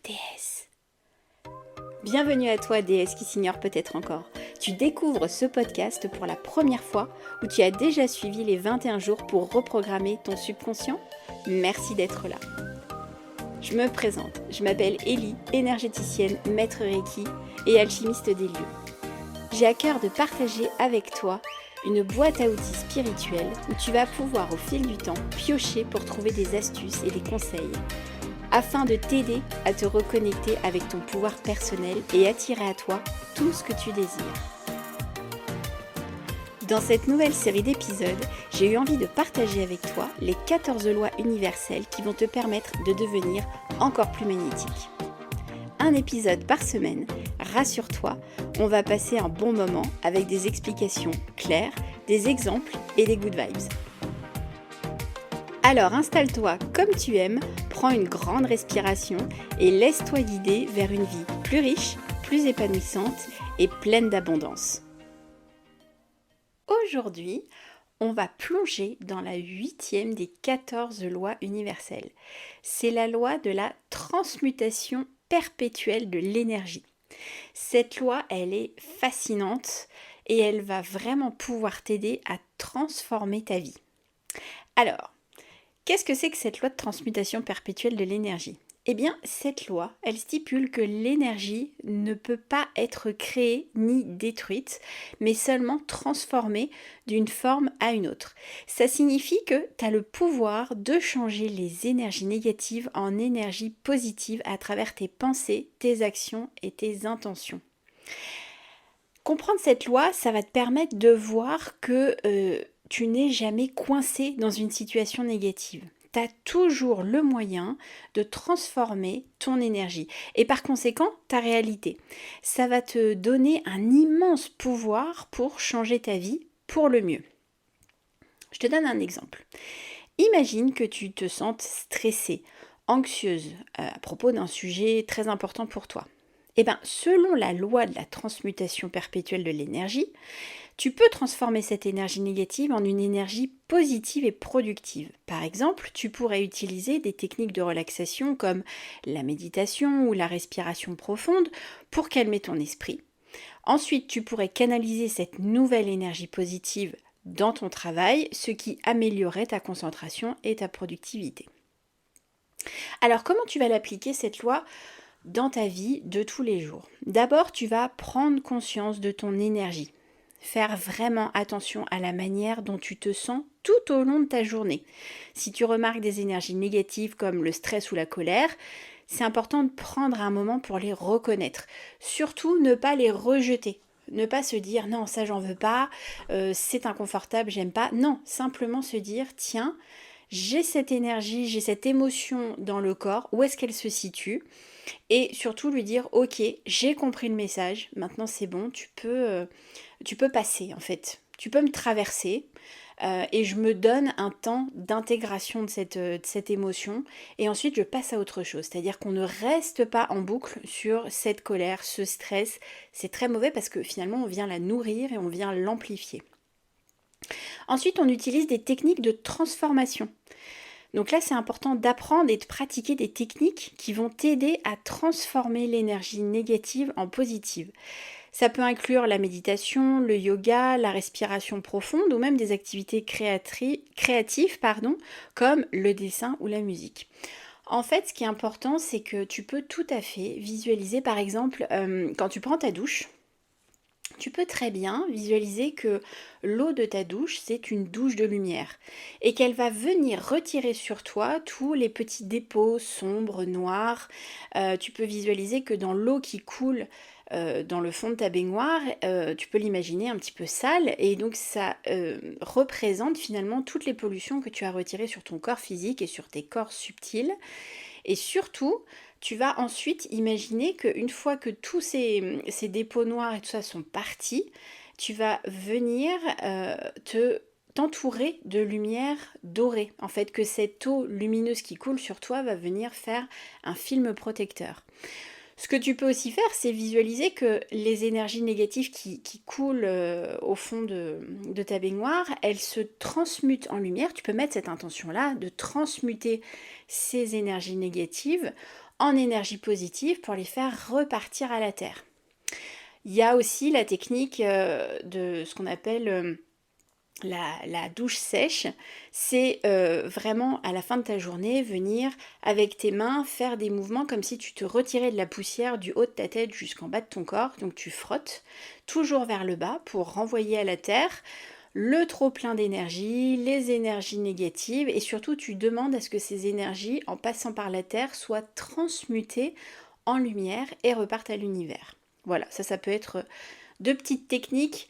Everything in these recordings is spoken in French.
déesse. Bienvenue à toi, déesse qui s'ignore peut-être encore. Tu découvres ce podcast pour la première fois ou tu as déjà suivi les 21 jours pour reprogrammer ton subconscient? Merci d'être là. Je me présente, je m'appelle Ellie, énergéticienne, maître Reiki et alchimiste des lieux. J'ai à cœur de partager avec toi une boîte à outils spirituelle où tu vas pouvoir au fil du temps piocher pour trouver des astuces et des conseils afin de t'aider à te reconnecter avec ton pouvoir personnel et attirer à toi tout ce que tu désires. Dans cette nouvelle série d'épisodes, j'ai eu envie de partager avec toi les 14 lois universelles qui vont te permettre de devenir encore plus magnétique. Un épisode par semaine, rassure-toi, on va passer un bon moment avec des explications claires, des exemples et des good vibes. Alors installe-toi comme tu aimes, prends une grande respiration et laisse-toi guider vers une vie plus riche, plus épanouissante et pleine d'abondance. Aujourd'hui, on va plonger dans la 8e des 14 lois universelles. C'est la loi de la transmutation perpétuelle de l'énergie. Cette loi, elle est fascinante et elle va vraiment pouvoir t'aider à transformer ta vie. Alors, qu'est-ce que c'est que cette loi de transmutation perpétuelle de l'énergie ? Eh bien, cette loi, elle stipule que l'énergie ne peut pas être créée ni détruite, mais seulement transformée d'une forme à une autre. Ça signifie que tu as le pouvoir de changer les énergies négatives en énergies positives à travers tes pensées, tes actions et tes intentions. Comprendre cette loi, ça va te permettre de voir que tu n'es jamais coincé dans une situation négative. Tu as toujours le moyen de transformer ton énergie et par conséquent ta réalité. Ça va te donner un immense pouvoir pour changer ta vie pour le mieux. Je te donne un exemple. Imagine que tu te sentes stressée, anxieuse à propos d'un sujet très important pour toi. Eh bien, selon la loi de la transmutation perpétuelle de l'énergie, tu peux transformer cette énergie négative en une énergie positive et productive. Par exemple, tu pourrais utiliser des techniques de relaxation comme la méditation ou la respiration profonde pour calmer ton esprit. Ensuite, tu pourrais canaliser cette nouvelle énergie positive dans ton travail, ce qui améliorerait ta concentration et ta productivité. Alors, comment tu vas l'appliquer cette loi dans ta vie de tous les jours? D'abord, tu vas prendre conscience de ton énergie. Faire vraiment attention à la manière dont tu te sens tout au long de ta journée. Si tu remarques des énergies négatives comme le stress ou la colère, c'est important de prendre un moment pour les reconnaître. Surtout, ne pas les rejeter. Ne pas se dire non, ça j'en veux pas, c'est inconfortable, j'aime pas. Non, simplement se dire tiens, j'ai cette énergie, j'ai cette émotion dans le corps, où est-ce qu'elle se situe ? Et surtout lui dire ok, j'ai compris le message, maintenant c'est bon, tu peux passer en fait. Tu peux me traverser et je me donne un temps d'intégration de cette émotion et ensuite je passe à autre chose. C'est-à-dire qu'on ne reste pas en boucle sur cette colère, ce stress. C'est très mauvais parce que finalement on vient la nourrir et on vient l'amplifier. Ensuite, on utilise des techniques de transformation. Donc là, c'est important d'apprendre et de pratiquer des techniques qui vont t'aider à transformer l'énergie négative en positive. Ça peut inclure la méditation, le yoga, la respiration profonde ou même des activités créatives, comme le dessin ou la musique. En fait, ce qui est important, c'est que tu peux tout à fait visualiser, par exemple, quand tu prends ta douche, tu peux très bien visualiser que l'eau de ta douche, c'est une douche de lumière et qu'elle va venir retirer sur toi tous les petits dépôts sombres, noirs. Tu peux visualiser que dans l'eau qui coule dans le fond de ta baignoire, tu peux l'imaginer un petit peu sale et donc ça représente finalement toutes les pollutions que tu as retirées sur ton corps physique et sur tes corps subtils. Et surtout, tu vas ensuite imaginer qu'une fois que tous ces dépôts noirs et tout ça sont partis, tu vas venir t'entourer de lumière dorée. En fait, que cette eau lumineuse qui coule sur toi va venir faire un film protecteur. Ce que tu peux aussi faire, c'est visualiser que les énergies négatives qui coulent au fond de ta baignoire, elles se transmutent en lumière. Tu peux mettre cette intention-là de transmuter ces énergies négatives en énergie positive pour les faire repartir à la terre. Il y a aussi la technique de ce qu'on appelle la douche sèche. C'est vraiment à la fin de ta journée venir avec tes mains faire des mouvements comme si tu te retirais de la poussière du haut de ta tête jusqu'en bas de ton corps. Donc tu frottes toujours vers le bas pour renvoyer à la terre le trop plein d'énergie, les énergies négatives, et surtout tu demandes à ce que ces énergies, en passant par la terre, soient transmutées en lumière et repartent à l'univers. Voilà, ça peut être deux petites techniques,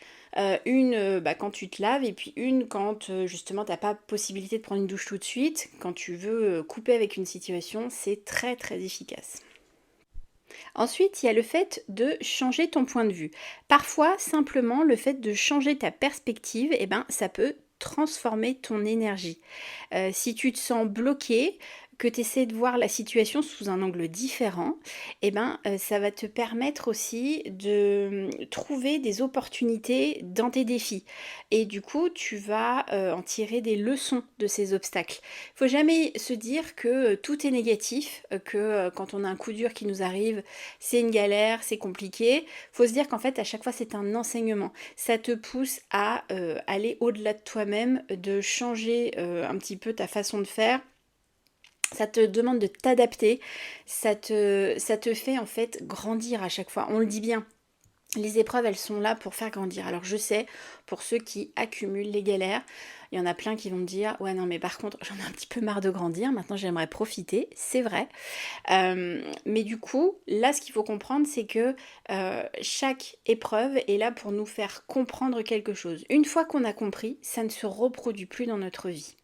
une quand tu te laves et puis une quand justement tu n'as pas possibilité de prendre une douche tout de suite, quand tu veux couper avec une situation, c'est très très efficace. Ensuite, il y a le fait de changer ton point de vue. Parfois, simplement, le fait de changer ta perspective, ça peut transformer ton énergie. Si tu te sens bloqué, que tu essaies de voir la situation sous un angle différent, ça va te permettre aussi de trouver des opportunités dans tes défis. Et du coup, tu vas en tirer des leçons de ces obstacles. Il ne faut jamais se dire que tout est négatif, que quand on a un coup dur qui nous arrive, c'est une galère, c'est compliqué. Il faut se dire qu'en fait, à chaque fois, c'est un enseignement. Ça te pousse à aller au-delà de toi-même, de changer un petit peu ta façon de faire. Ça te demande de t'adapter, ça te fait en fait grandir à chaque fois. On le dit bien, les épreuves elles sont là pour faire grandir. Alors je sais, pour ceux qui accumulent les galères, il y en a plein qui vont me dire « Ouais non mais par contre j'en ai un petit peu marre de grandir, maintenant j'aimerais profiter », c'est vrai. Mais du coup, là ce qu'il faut comprendre c'est que chaque épreuve est là pour nous faire comprendre quelque chose. Une fois qu'on a compris, ça ne se reproduit plus dans notre vie.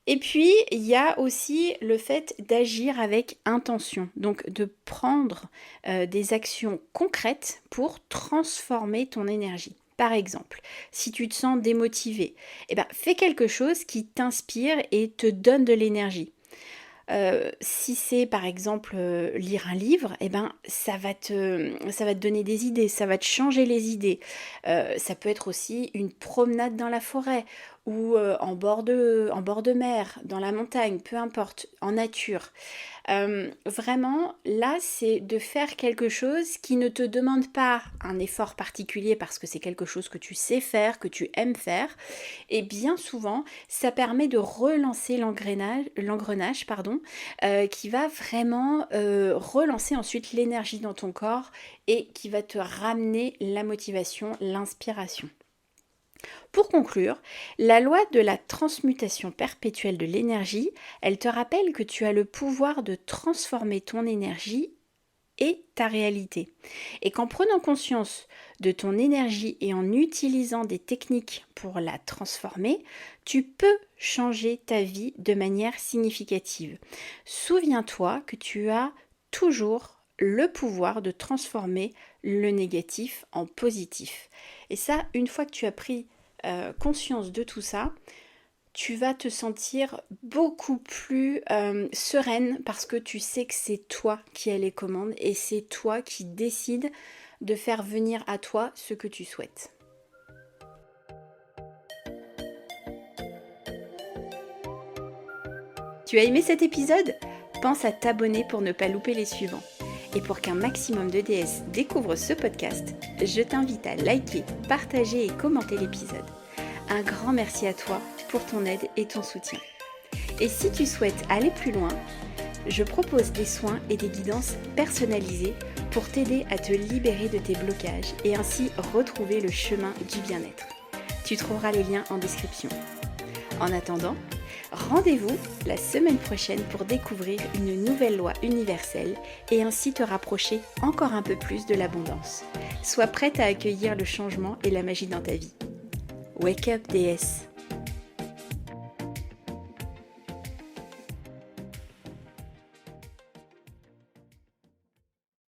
Et puis, il y a aussi le fait d'agir avec intention, donc de prendre des actions concrètes pour transformer ton énergie. Par exemple, si tu te sens démotivé, fais quelque chose qui t'inspire et te donne de l'énergie. Si c'est par exemple lire un livre, ça va te donner des idées, ça va te changer les idées. Ça peut être aussi une promenade dans la forêt ou en bord de mer, dans la montagne, peu importe, en nature. Vraiment, là, c'est de faire quelque chose qui ne te demande pas un effort particulier parce que c'est quelque chose que tu sais faire, que tu aimes faire. Et bien souvent, ça permet de relancer l'engrenage, qui va vraiment relancer ensuite l'énergie dans ton corps et qui va te ramener la motivation, l'inspiration. Pour conclure, la loi de la transmutation perpétuelle de l'énergie, elle te rappelle que tu as le pouvoir de transformer ton énergie et ta réalité. Et qu'en prenant conscience de ton énergie et en utilisant des techniques pour la transformer, tu peux changer ta vie de manière significative. Souviens-toi que tu as toujours le pouvoir de transformer le négatif en positif. Et ça, une fois que tu as pris conscience de tout ça, tu vas te sentir beaucoup plus sereine parce que tu sais que c'est toi qui as les commandes et c'est toi qui décides de faire venir à toi ce que tu souhaites. Tu as aimé cet épisode ? Pense à t'abonner pour ne pas louper les suivants. Et pour qu'un maximum de déesses découvrent ce podcast, je t'invite à liker, partager et commenter l'épisode. Un grand merci à toi pour ton aide et ton soutien. Et si tu souhaites aller plus loin, je propose des soins et des guidances personnalisées pour t'aider à te libérer de tes blocages et ainsi retrouver le chemin du bien-être. Tu trouveras les liens en description. En attendant, rendez-vous la semaine prochaine pour découvrir une nouvelle loi universelle et ainsi te rapprocher encore un peu plus de l'abondance. Sois prête à accueillir le changement et la magie dans ta vie. Wake up, déesse!